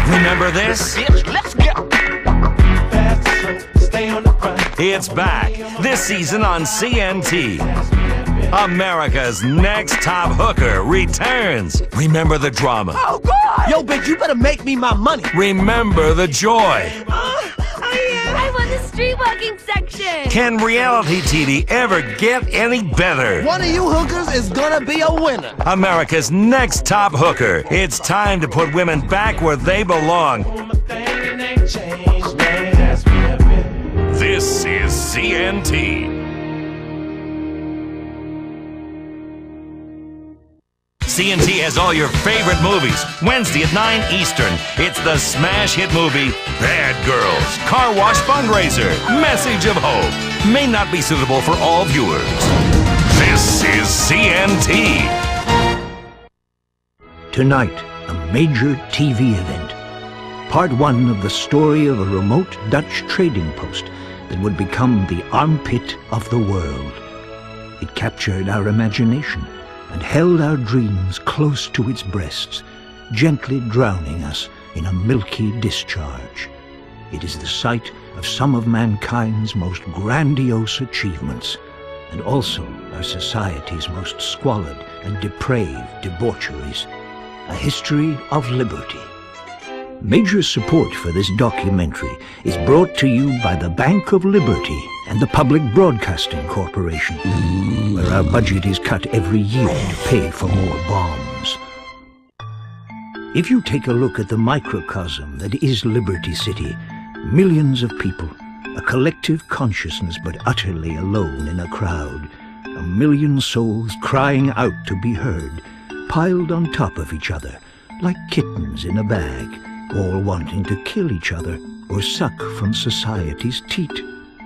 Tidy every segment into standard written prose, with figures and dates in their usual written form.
Remember this? Let's go. Stay on the front. It's back this season on CNT. America's Next Top Hooker returns. Remember the drama. Oh, God! Yo, bitch, you better make me my money. Remember the joy. I won the street walking section. Can reality TV ever get any better? One of you hookers is gonna be a winner. America's Next Top Hooker. It's time to put women back where they belong. This is CNT. CNT has all your favorite movies. Wednesday at 9 Eastern. It's the smash hit movie, Bad Girls. Car wash fundraiser. Message of hope. May not be suitable for all viewers. This is CNT. Tonight, a major TV event. Part 1 of the story of a remote Dutch trading post that would become the armpit of the world. It captured our imagination and held our dreams close to its breasts, gently drowning us in a milky discharge. It is the site of some of mankind's most grandiose achievements, and also our society's most squalid and depraved debaucheries. A history of liberty. Major support for this documentary is brought to you by the Bank of Liberty and the Public Broadcasting Corporation, where our budget is cut every year to pay for more bombs. If you take a look at the microcosm that is Liberty City, millions of people, a collective consciousness but utterly alone in a crowd, a million souls crying out to be heard, piled on top of each other, like kittens in a bag, all wanting to kill each other or suck from society's teat.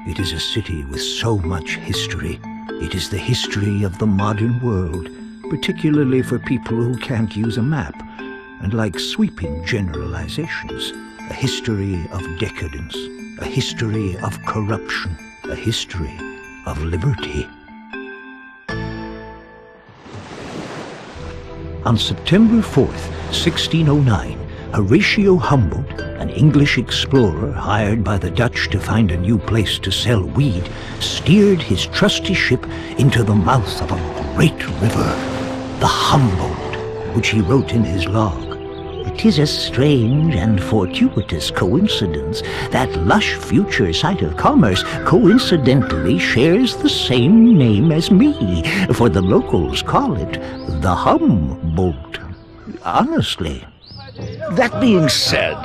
It is a city with so much history. It is the history of the modern world, particularly for people who can't use a map, and like sweeping generalizations, a history of decadence, a history of corruption, a history of liberty. On September 4th, 1609, Horatio Humboldt, an English explorer hired by the Dutch to find a new place to sell weed, steered his trusty ship into the mouth of a great river, the Humboldt, which he wrote in his log. "It is a strange and fortuitous coincidence that lush future site of commerce coincidentally shares the same name as me, for the locals call it the Humboldt. Honestly." That being said,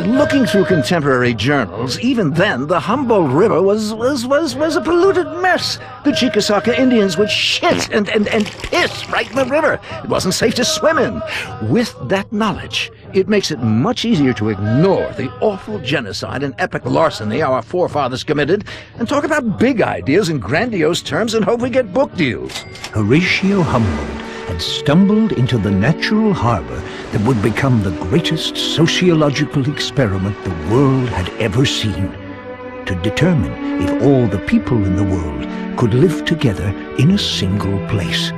looking through contemporary journals, even then the Humboldt River was a polluted mess. The Chickasaw Indians would shit and piss right in the river. It wasn't safe to swim in. With that knowledge, it makes it much easier to ignore the awful genocide and epic larceny our forefathers committed and talk about big ideas in grandiose terms and hope we get book deals. Horatio Humboldt had stumbled into the natural harbor that would become the greatest sociological experiment the world had ever seen, to determine if all the people in the world could live together in a single place.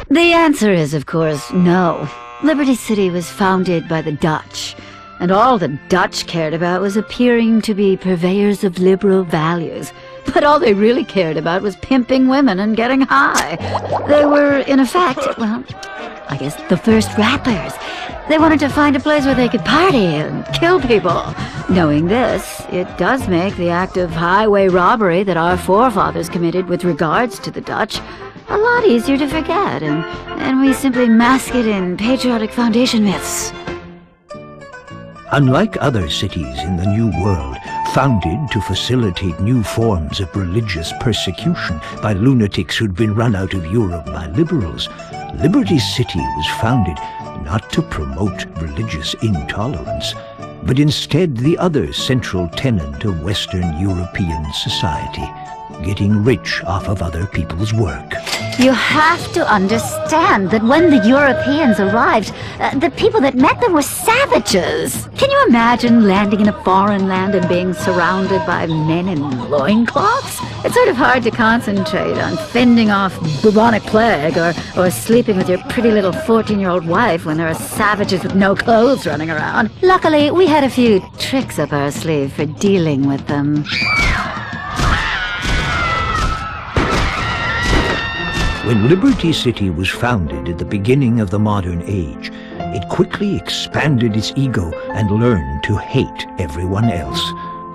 The answer is, of course, no. Liberty City was founded by the Dutch, and all the Dutch cared about was appearing to be purveyors of liberal values. But all they really cared about was pimping women and getting high. They were, in effect, well, I guess the first rappers. They wanted to find a place where they could party and kill people. Knowing this, it does make the act of highway robbery that our forefathers committed with regards to the Dutch a lot easier to forget, and we simply mask it in patriotic foundation myths. Unlike other cities in the New World, founded to facilitate new forms of religious persecution by lunatics who'd been run out of Europe by liberals, Liberty City was founded not to promote religious intolerance, but instead the other central tenet of Western European society, getting rich off of other people's work. You have to understand that when the Europeans arrived, the people that met them were savages. Can you imagine landing in a foreign land and being surrounded by men in loincloths? It's sort of hard to concentrate on fending off bubonic plague or sleeping with your pretty little 14-year-old wife when there are savages with no clothes running around. Luckily, we had a few tricks up our sleeve for dealing with them. When Liberty City was founded at the beginning of the modern age, it quickly expanded its ego and learned to hate everyone else.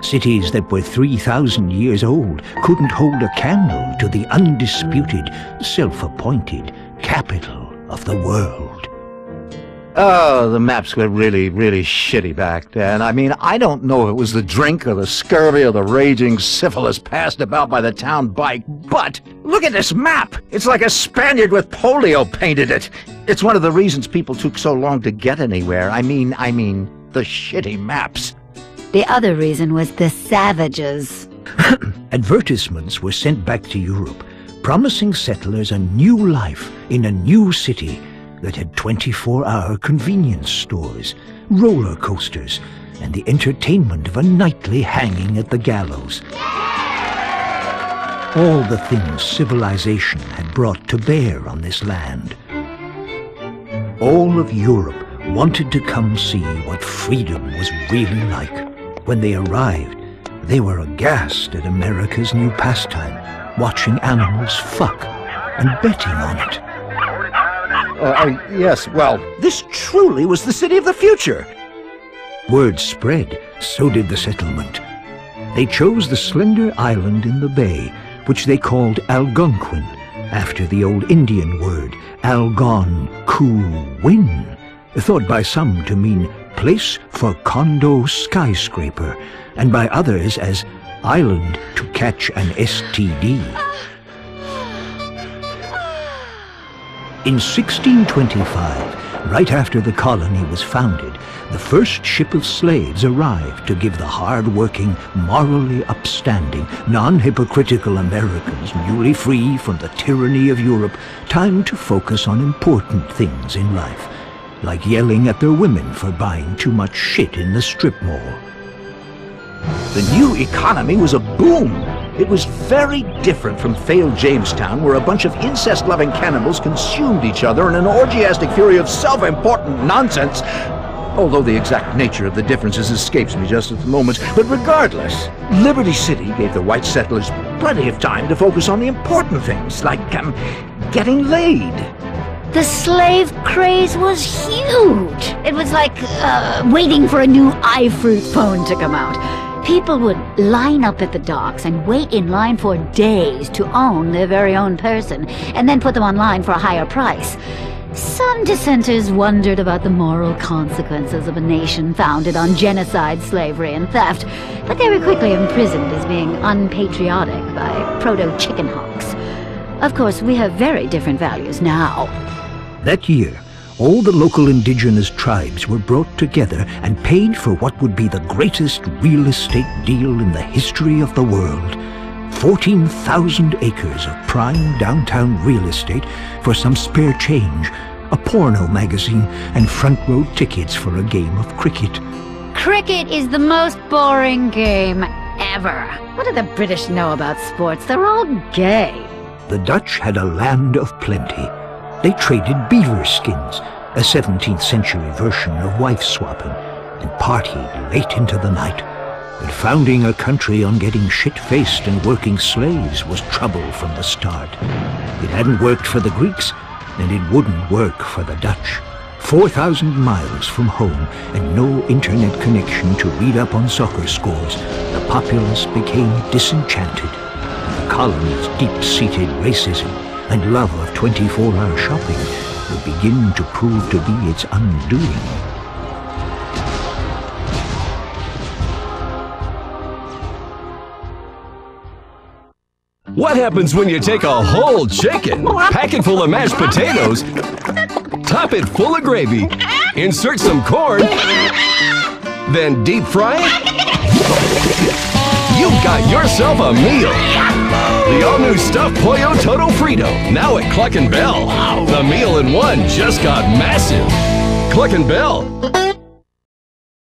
Cities that were 3,000 years old couldn't hold a candle to the undisputed, self-appointed capital of the world. Oh, the maps were really, really shitty back then. I mean, I don't know if it was the drink or the scurvy or the raging syphilis passed about by the town bike, but look at this map! It's like a Spaniard with polio painted it. It's one of the reasons people took so long to get anywhere. I mean, the shitty maps. The other reason was the savages. Advertisements were sent back to Europe, promising settlers a new life in a new city that had 24-hour convenience stores, roller coasters, and the entertainment of a nightly hanging at the gallows. All the things civilization had brought to bear on this land. All of Europe wanted to come see what freedom was really like. When they arrived, they were aghast at America's new pastime, watching animals fuck and betting on it. Yes, well, this truly was the city of the future. Word spread, so did the settlement. They chose the slender island in the bay, which they called Algonquin, after the old Indian word Algon-ku-win, thought by some to mean place for condo skyscraper, and by others as island to catch an STD. In 1625, right after the colony was founded, the first ship of slaves arrived to give the hard-working, morally upstanding, non-hypocritical Americans, newly free from the tyranny of Europe, time to focus on important things in life, like yelling at their women for buying too much shit in the strip mall. The new economy was a boom. It was very different from failed Jamestown, where a bunch of incest-loving cannibals consumed each other in an orgiastic fury of self-important nonsense, although the exact nature of the differences escapes me just at the moment. But regardless, Liberty City gave the white settlers plenty of time to focus on the important things, like getting laid. The slave craze was huge. It was like waiting for a new iFruit phone to come out. People would line up at the docks and wait in line for days to own their very own person, and then put them online for a higher price. Some dissenters wondered about the moral consequences of a nation founded on genocide, slavery, and theft, but they were quickly imprisoned as being unpatriotic by proto-chicken hawks. Of course, we have very different values now. That year, all the local indigenous tribes were brought together and paid for what would be the greatest real estate deal in the history of the world. 14,000 acres of prime downtown real estate for some spare change, a porno magazine, and front row tickets for a game of cricket. Cricket is the most boring game ever. What do the British know about sports? They're all gay. The Dutch had a land of plenty. They traded beaver skins, a 17th century version of wife-swapping, and partied late into the night. But founding a country on getting shit-faced and working slaves was trouble from the start. It hadn't worked for the Greeks, and it wouldn't work for the Dutch. 4,000 miles from home and no internet connection to read up on soccer scores, the populace became disenchanted. The colony's deep-seated racism and love of 24-hour shopping would begin to prove to be its undoing. What happens when you take a whole chicken, pack it full of mashed potatoes, top it full of gravy, insert some corn, then deep fry it? You've got yourself a meal. The all-new stuffed Pollo Toto Frito, now at Cluck and Bell. The meal in one just got massive. Cluck and Bell.